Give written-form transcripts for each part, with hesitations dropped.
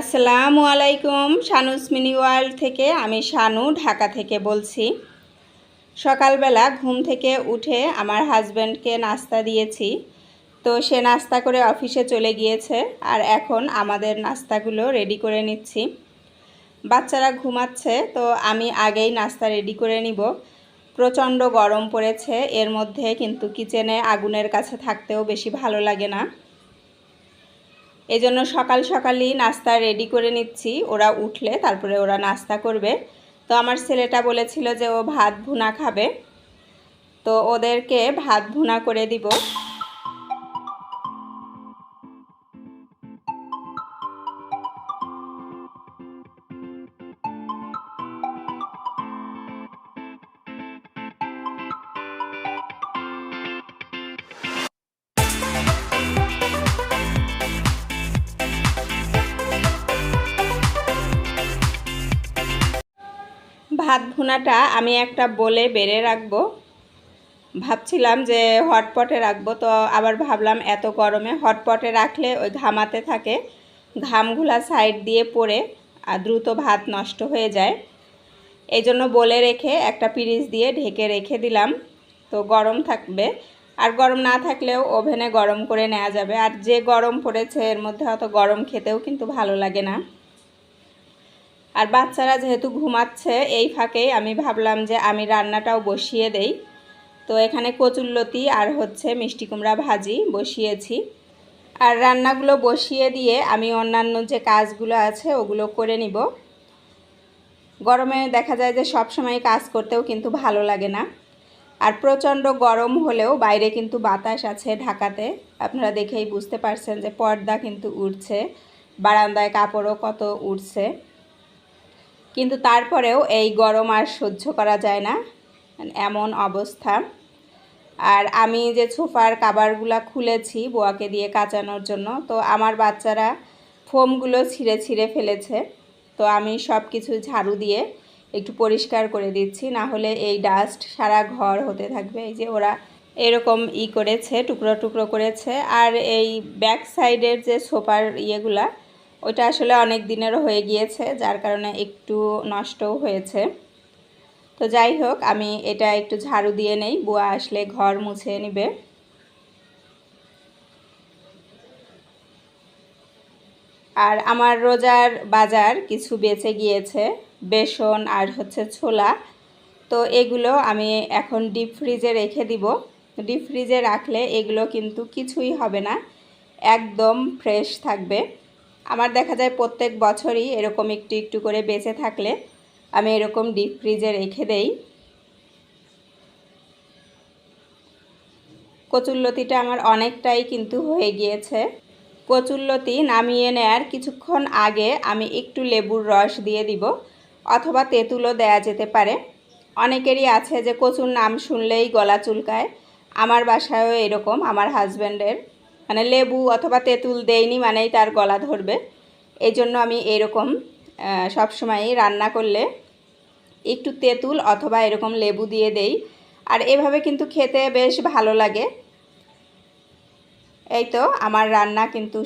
আসসালামু আলাইকুম। শানুস mini world থেকে আমি শানু ঢাকা থেকে বলছি। সকালবেলা ঘুম থেকে উঠে আমার হাজব্যান্ডকে নাস্তা দিয়েছি, তো সে নাস্তা করে অফিসে চলে গিয়েছে। আর এখন আমাদের নাস্তাগুলো রেডি করে নিচ্ছি। বাচ্চারা ঘুমাচ্ছে, তো আমি আগেই নাস্তা রেডি করে নিব। প্রচণ্ড গরম পড়েছে, এর মধ্যে কিন্তু কিচেনে আগুনের কাছে থাকতেও বেশি ভালো লাগে না। এজন্য সকাল সকালই নাস্তা রেডি করে নিচ্ছি, ওরা উঠলে তারপরে ওরা নাস্তা করবে। তো আমার ছেলেটা বলেছিল যে ও ভাত ভুনা খাবে, তো ওদেরকে ভাত ভুনা করে দিব। ভাত ভুনাটা আমি একটা বলে বেড়ে রাখবো, ভাবছিলাম যে হটপটে রাখবো, তো আবার ভাবলাম এত গরমে হটপটে রাখলে ওই ঘামাতে থাকে, ঘামগুলা সাইড দিয়ে পড়ে আর দ্রুত ভাত নষ্ট হয়ে যায়। এই জন্য বলে রেখে একটা পিরিচ দিয়ে ঢেকে রেখে দিলাম, তো গরম থাকবে। আর গরম না থাকলেও ওভেনে গরম করে নেওয়া যাবে। আর যে গরম পড়েছে এর মধ্যে অত গরম খেতেও কিন্তু ভালো লাগে না। আর বাচ্চারা যেহেতু ঘুমাচ্ছে, এই ফাঁকেই আমি ভাবলাম যে আমি রান্নাটাও বসিয়ে দেই। তো এখানে কচুরলতি আর হচ্ছে মিষ্টি কুমড়া ভাজি বসিয়েছি। আর রান্নাগুলো বসিয়ে দিয়ে আমি অন্যান্য যে কাজগুলো আছে ওগুলো করে নিব। গরমে দেখা যায় যে সব সময় কাজ করতেও কিন্তু ভালো লাগে না। আর প্রচণ্ড গরম হলেও বাইরে কিন্তু বাতাস আছে ঢাকাতে, আপনারা দেখেই বুঝতে পারছেন যে পর্দা কিন্তু উড়ছে, বারান্দায় কাপড়ও কত উড়ছে। কিন্তু তারপরেও এই গরম আর সহ্য করা যায় না, এমন অবস্থা। আর আমি যে সোফার কাভারগুলো খুলেছি বোয়াকে দিয়ে কাচানোর জন্য, তো আমার বাচ্চারা ফোমগুলো ছিঁড়ে ছিঁড়ে ফেলেছে। তো আমি সব কিছু ঝাড়ু দিয়ে একটু পরিষ্কার করে দিচ্ছি, না হলে এই ডাস্ট সারা ঘর হতে থাকবে। এই যে ওরা এরকম করেছে, টুকরো টুকরো করেছে। আর এই ব্যাক সাইডের যে সোফার ইয়েগুলা, ওইটা আসলে অনেক দিনেরও হয়ে গিয়েছে, যার কারণে একটু নষ্টও হয়েছে। তো যাই হোক, আমি এটা একটু ঝাড়ু দিয়ে নেই, বুয়া আসলে ঘর মুছে নেবে। আর আমার রোজার বাজার কিছু বেঁচে গিয়েছে, বেসন আর হচ্ছে ছোলা। তো এগুলো আমি এখন ডিপ ফ্রিজে রেখে দিব। ডিপ ফ্রিজে রাখলে এগুলো কিন্তু কিছুই হবে না, একদম ফ্রেশ থাকবে। আমার দেখা যায় প্রত্যেক বছরই এরকম একটু একটু করে বেঁচে থাকলে আমি এরকম ডিপ ফ্রিজে রেখে দেই। কচুরলতিটা আমার অনেকটাই কিন্তু হয়ে গিয়েছে। কচুরলতি নামিয়ে নেয়ার কিছুক্ষণ আগে আমি একটু লেবুর রস দিয়ে দিব, অথবা তেঁতুলও দেয়া যেতে পারে। অনেকেরই আছে যে কচুর নাম শুনলেই গলা চুলকায়, আমার বাসায়ও এরকম। আমার হাজব্যান্ডের মানে লেবু অথবা তেঁতুল দেয়নি মানেই তার গলা ধরবে। এই জন্য আমি এরকম সবসময়ই রান্না করলে একটু তেঁতুল অথবা এরকম লেবু দিয়ে দেই। আর এভাবে কিন্তু খেতে বেশ ভালো লাগে। এই তো আমার রান্না কিন্তু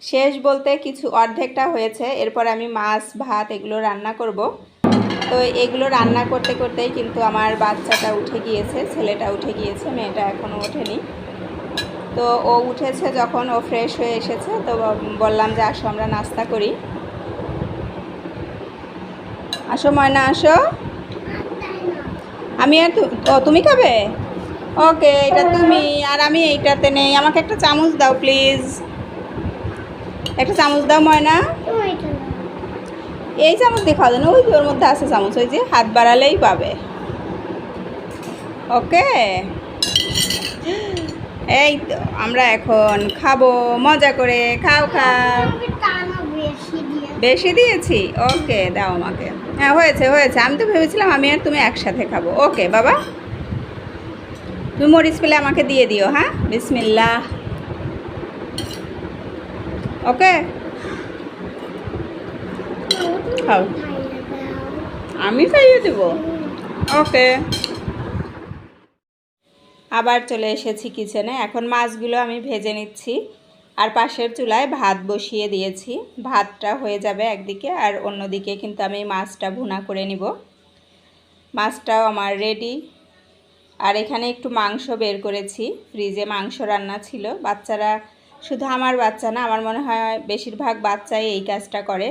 শেষ বলতে কিছু অর্ধেকটা হয়েছে। এরপর আমি মাছ ভাত এগুলো রান্না করব। তো এগুলো রান্না করতে করতেই কিন্তু আমার বাচ্চাটা উঠে গিয়েছে, ছেলেটা উঠে গিয়েছে, মেয়েটা এখনও ওঠেনি। তো ও উঠেছে যখন, ও ফ্রেশ হয়ে এসেছে, তো বললাম যে আসো আমরা নাস্তা করি। আসো ময়না আসো। আমি আর তুমি খাবে? ওকে, এটা তুমি আর আমি এইটাতে নেই। আমাকে একটা চামচ দাও প্লিজ, একটা চামচ দাও ময়না। এই চামচ দিয়ে খাওয়া যায় না, ওই ওর মধ্যে আছে চামচ, ওই যে হাত বাড়ালেই পাবে। ওকে, এই তো আমরা এখন খাবো মজা করে। খাও খাও। বেশি দিয়েছি? ওকে দাও আমাকে। হ্যাঁ হয়েছে হয়েছে, আমি তো ভেবেছিলাম আমি আর তুমি একসাথে খাবো। ওকে বাবা, তুমি মরিচ পেলে আমাকে দিয়ে দিও। হ্যাঁ, বিসমিল্লাহ। ওকে খাও, আমি খাইয়ে দেবো। ওকে, আবার চলে এসেছি কিচেনে। এখন মাছগুলো আমি ভেজে নিচ্ছি। আর পাশের চুলায় ভাত বসিয়ে দিয়েছি। ভাতটা হয়ে যাবে একদিকে, আর অন্যদিকে কিন্তু আমি মাছটা ভুনা করে নিব। মাছটাও আমার রেডি। আর এখানে একটু মাংস বের করেছি, ফ্রিজে মাংস রান্না ছিল। বাচ্চারা, শুধু আমার বাচ্চা না, আমার মনে হয় বেশিরভাগ বাচ্চাই এই কাজটা করে।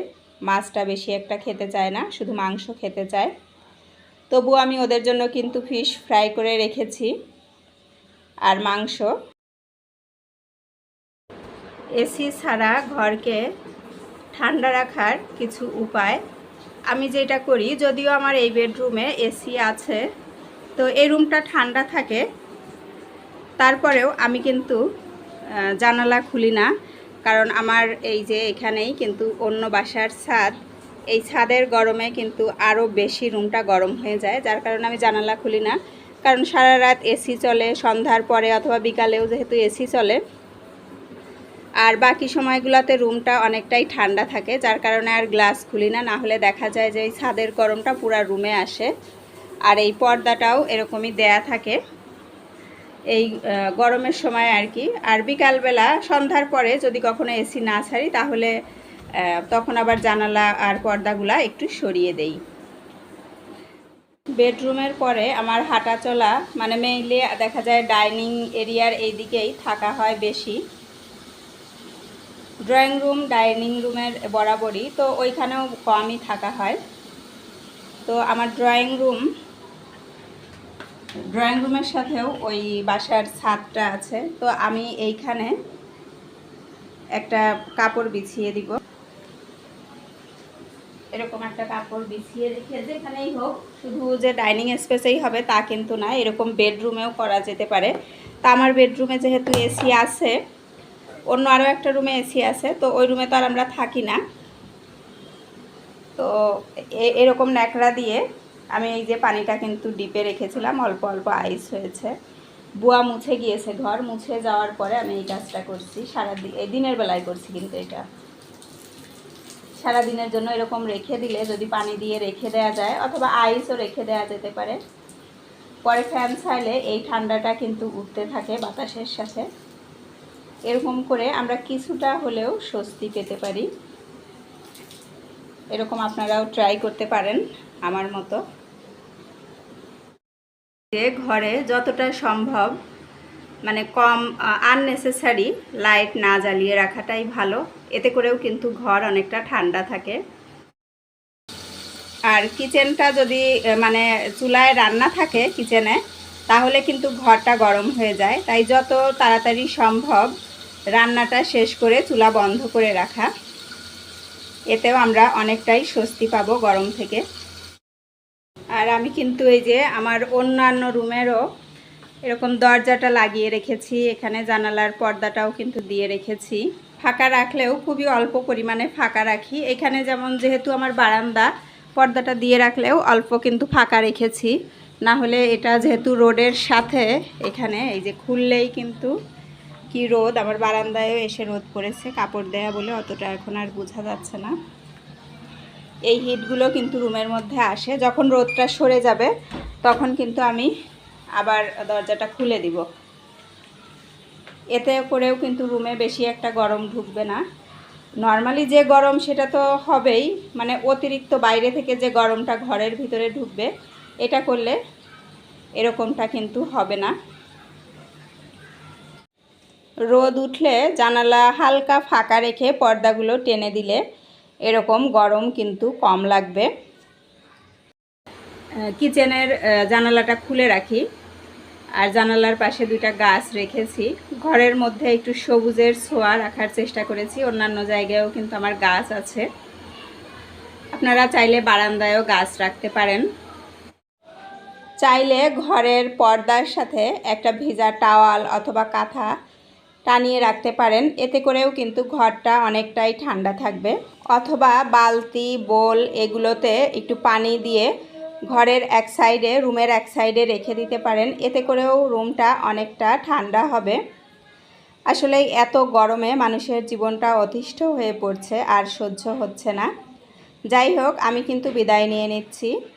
মাছটা বেশি একটা খেতে চায় না, শুধু মাংস খেতে চায়। তবু আমি ওদের জন্য কিন্তু ফিশ ফ্রাই করে রেখেছি আর মাংস। এসি ছাড়া ঘরকে ঠান্ডা রাখার কিছু উপায় আমি যেটা করি, যদিও আমার এই বেডরুমে এসি আছে, তো এই রুমটা ঠান্ডা থাকে, তারপরেও আমি কিন্তু জানালা খুলি না। কারণ আমার এই যে এখানেই কিন্তু অন্য বাসার ছাদ, এই ছাদের গরমে কিন্তু আরও বেশি রুমটা গরম হয়ে যায়, যার কারণে আমি জানালা খুলি না। কারণ সারা রাত এসি চলে, সন্ধ্যার পরে অথবা বিকালেও যেহেতু এসি চলে, আর বাকি সময়গুলোতে রুমটা অনেকটাই ঠান্ডা থাকে, যার কারণে আর গ্লাস খুলি না। না হলে দেখা যায় যে এই ছাদের গরমটা পুরো রুমে আসে। আর এই পর্দাটাও এরকমই দেয়া থাকে এই গরমের সময় আর কি। আর বিকালবেলা সন্ধ্যার পরে যদি কখনো এসি না ছাড়ি, তাহলে তখন আবার জানালা আর পর্দাগুলা একটু সরিয়ে দেই। বেডরুমের পরে আমার হাঁটা চলা, মানে মেইনলি দেখা যায় ডাইনিং এরিয়ার এই দিকেই থাকা হয় বেশি। ড্রয়িং রুম ডাইনিং রুমের বরাবরই, তো ওইখানেও কমই থাকা হয়। তো আমার ড্রয়িং রুমের সাথেও ওই বাসার ছাদটা আছে, তো আমি এইখানে একটা কাপড় বিছিয়ে দিব। এরকম একটা কাপড় বিছিয়ে রেখে যেখানেই হোক, শুধু যে ডাইনিং স্পেসেই হবে তা কিন্তু না, এরকম বেডরুমেও করা যেতে পারে। তা আমার বেডরুমে যেহেতু এসি আছে, অন্য আরও একটা রুমে এসি আছে, তো ওই রুমে তো আর আমরা থাকি না। তো এরকম ন্যাকড়া দিয়ে আমি এই যে পানিটা কিন্তু ডিপে রেখেছিলাম, অল্প অল্প আইস হয়েছে। বুয়া মুছে গিয়েছে, ঘর মুছে যাওয়ার পরে আমি এই কাজটা করছি। এই দিনের বেলায় করছি, কিন্তু এটা সারা দিনের জন্য এরকম রেখে দিলে, যদি পানি দিয়ে রেখে দেওয়া যায় অথবা আইসও রেখে দেওয়া যেতে পারে, পরে ফ্যান ছাইলে এই ঠান্ডাটা কিন্তু উঠতে থাকে বাতাসের সাথে। এরকম করে আমরা কিছুটা হলেও স্বস্তি পেতে পারি। এরকম আপনারাও ট্রাই করতে পারেন আমার মতো। যে ঘরে যতটা সম্ভব মানে কম আননেসেসারি লাইট না জ্বালিয়ে রাখাটাই ভালো, এতে করেও কিন্তু ঘর অনেকটা ঠান্ডা থাকে। আর কিচেনটা যদি মানে চুলায় রান্না থাকে কিচেনে, তাহলে কিন্তু ঘরটা গরম হয়ে যায়। তাই যত তাড়াতাড়ি সম্ভব রান্নাটা শেষ করে চুলা বন্ধ করে রাখা, এতেও আমরা অনেকটাই স্বস্তি পাবো গরম থেকে। আর আমি কিন্তু এই যে আমার অন্যান্য রুমেরও এরকম দরজাটা লাগিয়ে রেখেছি, এখানে জানালার পর্দাটাও কিন্তু দিয়ে রেখেছি। ফাঁকা রাখলেও খুবই অল্প পরিমাণে ফাঁকা রাখি। এখানে যেমন যেহেতু আমার বারান্দা, পর্দাটা দিয়ে রাখলেও অল্প কিন্তু ফাঁকা রেখেছি। না হলে এটা যেহেতু রোডের সাথে, এখানে এই যে খুললেই কিন্তু কি রোদ, আমার বারান্দায়ও এসে রোদ পড়েছে, কাপড় দেয়া বলে অতটা এখন আর বোঝা যাচ্ছে না। এই হিটগুলো কিন্তু রুমের মধ্যে আসে। যখন রোদটা সরে যাবে তখন কিন্তু আমি আবার দরজাটা খুলে দিব। এতে করেও কিন্তু রুমে বেশি একটা গরম ঢুকবে না। নর্মালি যে গরম সেটা তো হবেই, মানে অতিরিক্ত বাইরে থেকে যে গরমটা ঘরের ভিতরে ঢুকবে, এটা করলে এরকমটা কিন্তু হবে না। রোদ উঠলে জানালা হালকা ফাঁকা রেখে পর্দাগুলো টেনে দিলে এরকম গরম কিন্তু কম লাগবে। কিচেনের জানালাটা খুলে রাখি, আর জানালার পাশে দুইটা গাছ রেখেছি। ঘরের মধ্যে একটু সবুজের ছোঁয়া রাখার চেষ্টা করেছি। অন্যান্য জায়গায়ও কিন্তু আমার গাছ আছে, আপনারা চাইলে বারান্দায়ও গাছ রাখতে পারেন। চাইলে ঘরের পর্দার সাথে একটা ভেজা টাওয়াল অথবা কাঁথা টানিয়ে রাখতে পারেন, এতে করেও কিন্তু ঘরটা অনেকটাই ঠান্ডা থাকবে। অথবা বালতি, বোল এগুলোতে একটু পানি দিয়ে ঘরের এক সাইডে, রুমের এক সাইডে রেখে দিতে পারেন, এতে করেও রুমটা অনেকটা ঠান্ডা হবে। আসলে এত গরমে মানুষের জীবনটা অতিষ্ঠ হয়ে পড়ছে, আর সহ্য হচ্ছে না। যাই হোক, আমি কিন্তু বিদায় নিয়ে নিচ্ছি।